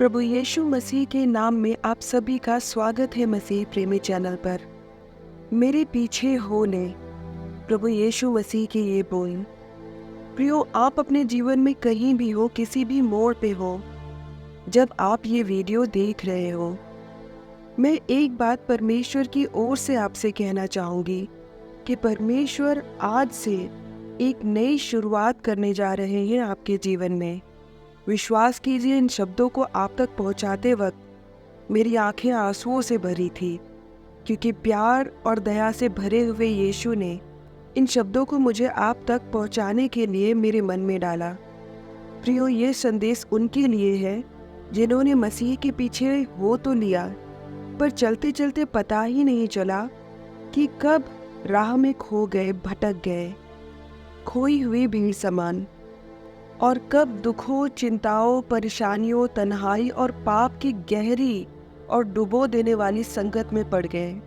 प्रभु यीशु मसीह के नाम में आप सभी का स्वागत है मसीह प्रेमी चैनल पर। मेरे पीछे हो ले, प्रभु यीशु मसीह के ये बोल। प्रियो, आप अपने जीवन में कहीं भी हो, किसी भी मोड़ पे हो, जब आप ये वीडियो देख रहे हो, मैं एक बात परमेश्वर की ओर से आपसे कहना चाहूँगी कि परमेश्वर आज से एक नई शुरुआत करने जा रहे हैं आपके जीवन में। विश्वास कीजिए, इन शब्दों को आप तक पहुंचाते वक्त मेरी आंखें आंसुओं से भरी थी, क्योंकि प्यार और दया से भरे हुए यीशु ने इन शब्दों को मुझे आप तक पहुंचाने के लिए मेरे मन में डाला। प्रियो, ये संदेश उनके लिए है जिन्होंने मसीह के पीछे हो तो लिया, पर चलते चलते पता ही नहीं चला कि कब राह में खो गए, भटक गए, खोई हुई भीड़ समान, और कब दुखों, चिंताओं, परेशानियों, तन्हाई और पाप की गहरी और डुबो देने वाली संकट में पड़ गए।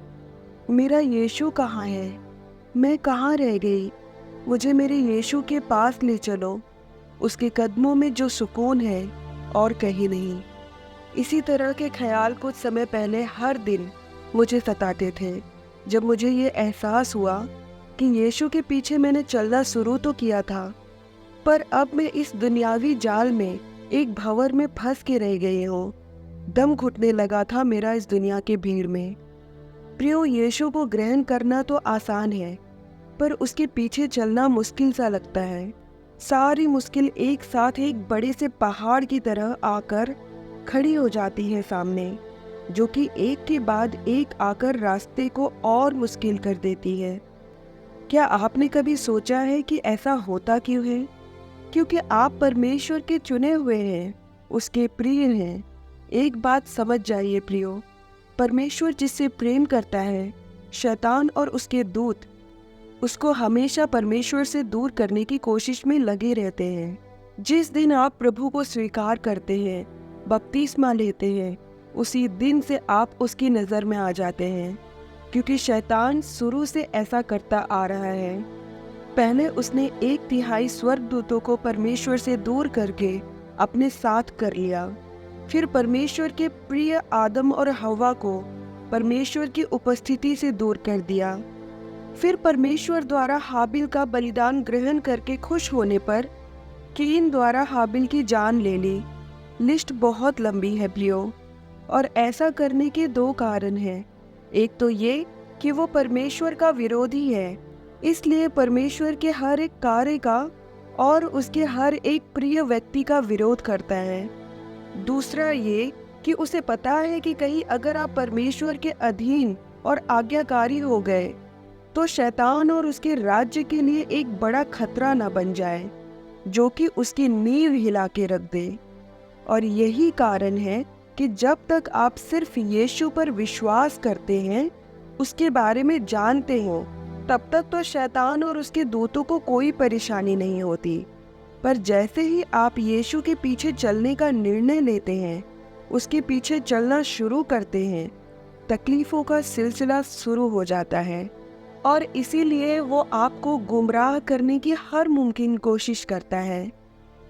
मेरा यीशु कहाँ है? मैं कहाँ रह गई? मुझे मेरे यीशु के पास ले चलो। उसके कदमों में जो सुकून है और कहीं नहीं। इसी तरह के ख्याल कुछ समय पहले हर दिन मुझे सताते थे, जब मुझे ये एहसास हुआ कि यीशु के पीछे मैंने चलना शुरू तो किया था, पर अब मैं इस दुनियावी जाल में एक भंवर में फंस के रह गई हूँ। दम घुटने लगा था मेरा इस दुनिया की भीड़ में। प्रियो, यीशु को ग्रहण करना तो आसान है, पर उसके पीछे चलना मुश्किल सा लगता है। सारी मुश्किल एक साथ एक बड़े से पहाड़ की तरह आकर खड़ी हो जाती है सामने, जो कि एक के बाद एक आकर रास्ते को और मुश्किल कर देती है। क्या आपने कभी सोचा है कि ऐसा होता क्यों है? क्योंकि आप परमेश्वर के चुने हुए हैं, उसके प्रिय हैं। एक बात समझ जाइए प्रियो, परमेश्वर जिससे प्रेम करता है, शैतान और उसके दूत उसको हमेशा परमेश्वर से दूर करने की कोशिश में लगे रहते हैं। जिस दिन आप प्रभु को स्वीकार करते हैं, बपतिस्मा लेते हैं, उसी दिन से आप उसकी नज़र में आ जाते हैं, क्योंकि शैतान शुरू से ऐसा करता आ रहा है। पहले उसने 1/3 स्वर्गदूतों को परमेश्वर से दूर करके अपने साथ कर लिया। फिर परमेश्वर के प्रिय आदम और हव्वा को परमेश्वर की उपस्थिति से दूर कर दिया। फिर परमेश्वर द्वारा हाबिल का बलिदान ग्रहण करके खुश होने पर कीन द्वारा हाबिल की जान ले ली। लिस्ट बहुत लंबी है प्रियो, और ऐसा करने के 2 कारण हैं। एक तो ये कि वो परमेश्वर का विरोधी है, इसलिए परमेश्वर के हर एक कार्य का और उसके हर एक प्रिय व्यक्ति का विरोध करता है। दूसरा ये कि उसे पता है कि कहीं अगर आप परमेश्वर के अधीन और आज्ञाकारी हो गए, तो शैतान और उसके राज्य के लिए एक बड़ा खतरा न बन जाए, जो कि उसकी नींव हिला के रख दे। और यही कारण है कि जब तक आप सिर्फ यीशु पर विश्वास करते हैं, उसके बारे में जानते हो, तब तक तो शैतान और उसके दूतों को कोई परेशानी नहीं होती। पर जैसे ही आप यीशु के पीछे चलने का निर्णय लेते हैं, उसके पीछे चलना शुरू करते हैं, तकलीफों का सिलसिला शुरू हो जाता है, और इसीलिए वो आपको गुमराह करने की हर मुमकिन कोशिश करता है।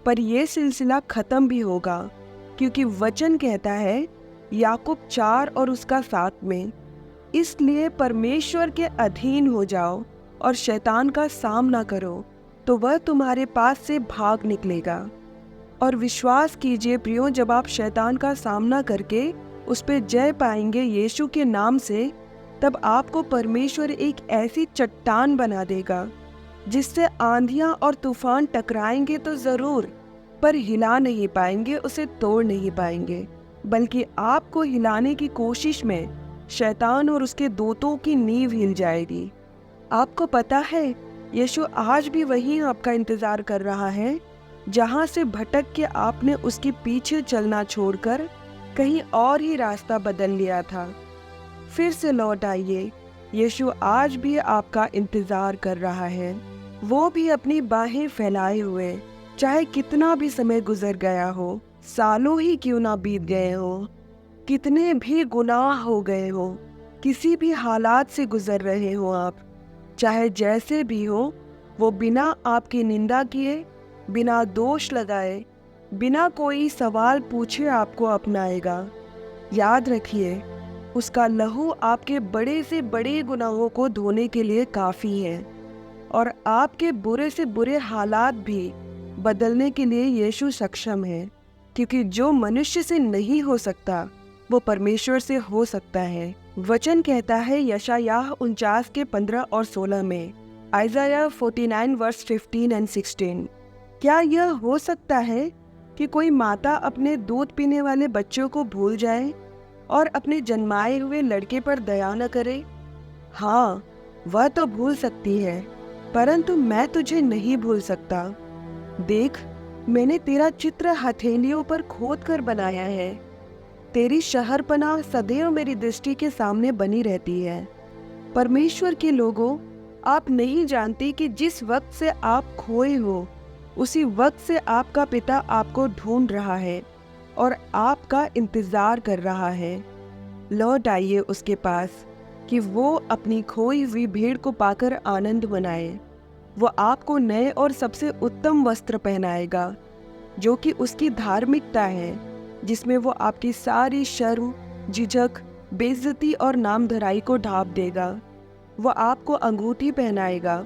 पर यह सिलसिला खत्म भी होगा, क्योंकि वचन कहता है याकूब 4 और उसका 7 में, इसलिए परमेश्वर के अधीन हो जाओ और शैतान का सामना करो, तो वह तुम्हारे पास से भाग निकलेगा। और विश्वास कीजिए प्रियो, जब आप शैतान का सामना करके उस पर जय पाएंगे यीशु के नाम से, तब आपको परमेश्वर एक ऐसी चट्टान बना देगा जिससे आंधियां और तूफान टकराएंगे तो जरूर, पर हिला नहीं पाएंगे, उसे तोड़ नहीं पाएंगे, बल्कि आपको हिलाने की कोशिश में शैतान और उसके दूतों की नींव हिल जाएगी। आपको पता है, यीशु आज भी वहीं आपका इंतजार कर रहा है, जहां से भटक के आपने उसके पीछे चलना छोड़कर कहीं और ही रास्ता बदल लिया था। फिर से लौट आइए, यीशु आज भी आपका इंतजार कर रहा है। वो भी अपनी बाहें फैलाए हुए, चाहे कितना भी समय गुजर गया हो, सालों ही क्यों ना बीत गए हो, कितने भी गुनाह हो गए हो, किसी भी हालात से गुजर रहे हो आप, चाहे जैसे भी हो, वो बिना आपकी निंदा किए, बिना दोष लगाए, बिना कोई सवाल पूछे आपको अपनाएगा। याद रखिए, उसका लहू आपके बड़े से बड़े गुनाहों को धोने के लिए काफ़ी है और आपके बुरे से बुरे हालात भी बदलने के लिए यीशु सक्षम है, क्योंकि जो मनुष्य से नहीं हो सकता वो परमेश्वर से हो सकता है। वचन कहता है यशायाह 49 के 15 और 16 में, आइज़ाया 49 वर्स 15 एंड 16, क्या यह हो सकता है कि कोई माता अपने दूध पीने वाले बच्चों को भूल जाए और अपने जन्माए हुए लड़के पर दया न करे? हाँ, वह तो भूल सकती है, परंतु मैं तुझे नहीं भूल सकता। देख, मैंने तेरा चित्र हथेलियों पर खोद कर बनाया है। तेरी शहरपनाह सदैव मेरी दृष्टि के सामने बनी रहती है। परमेश्वर के लोगों, आप नहीं जानते कि जिस वक्त से आप खोए हो उसी वक्त से आपका पिता आपको ढूंढ रहा है और आपका इंतजार कर रहा है। लौट आइए उसके पास कि वो अपनी खोई हुई भेड़ को पाकर आनंद मनाए। वो आपको नए और सबसे उत्तम वस्त्र पहनाएगा, जो कि उसकी धार्मिकता है, जिसमें वो आपकी सारी शर्म, झिझक, बेइज्जती और नामधराई को ढांप देगा। वो आपको अंगूठी पहनाएगा,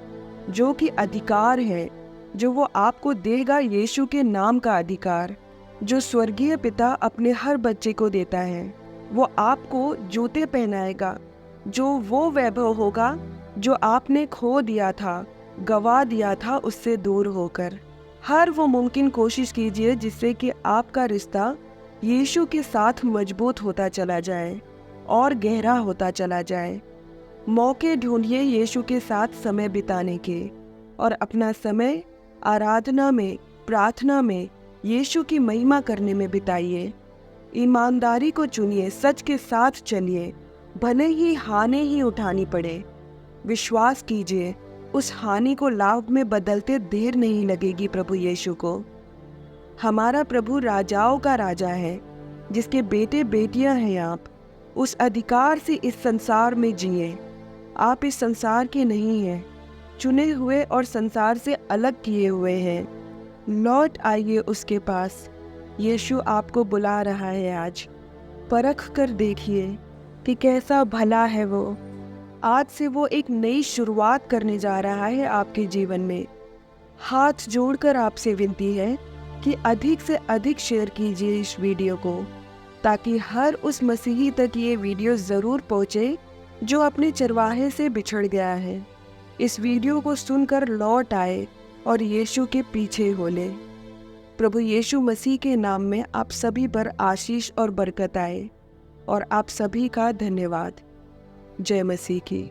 जो कि अधिकार है, जो वो आपको देगा यीशु के नाम का अधिकार, जो स्वर्गीय पिता अपने हर बच्चे को देता है। वो आपको जूते पहनाएगा, जो वो वैभव होगा जो आपने खो दिया था, गवा दिया था उससे दूर होकर। हर वो मुमकिन कोशिश कीजिए जिससे कि आपका रिश्ता यीशु के साथ मजबूत होता चला जाए और गहरा होता चला जाए। मौके ढूंढिए यीशु के साथ समय बिताने के और अपना समय आराधना में, प्रार्थना में, यीशु की महिमा करने में बिताइए। ईमानदारी को चुनिए, सच के साथ चलिए, भले ही हानि ही उठानी पड़े। विश्वास कीजिए, उस हानि को लाभ में बदलते देर नहीं लगेगी प्रभु यीशु को। हमारा प्रभु राजाओं का राजा है, जिसके बेटे बेटियां हैं आप। उस अधिकार से इस संसार में जिए। आप इस संसार के नहीं हैं, चुने हुए और संसार से अलग किए हुए हैं। लौट आइए उसके पास। यीशु आपको बुला रहा है आज। परख कर देखिए कि कैसा भला है वो। आज से वो एक नई शुरुआत करने जा रहा है आपके जीवन में। हाथ जोड़कर आपसे विनती है कि अधिक से अधिक शेयर कीजिए इस वीडियो को, ताकि हर उस मसीही तक ये वीडियो ज़रूर पहुँचे जो अपने चरवाहे से बिछड़ गया है। इस वीडियो को सुनकर लौट आए और यीशु के पीछे हो ले। प्रभु यीशु मसीह के नाम में आप सभी पर आशीष और बरकत आए और आप सभी का धन्यवाद। जय मसीह की।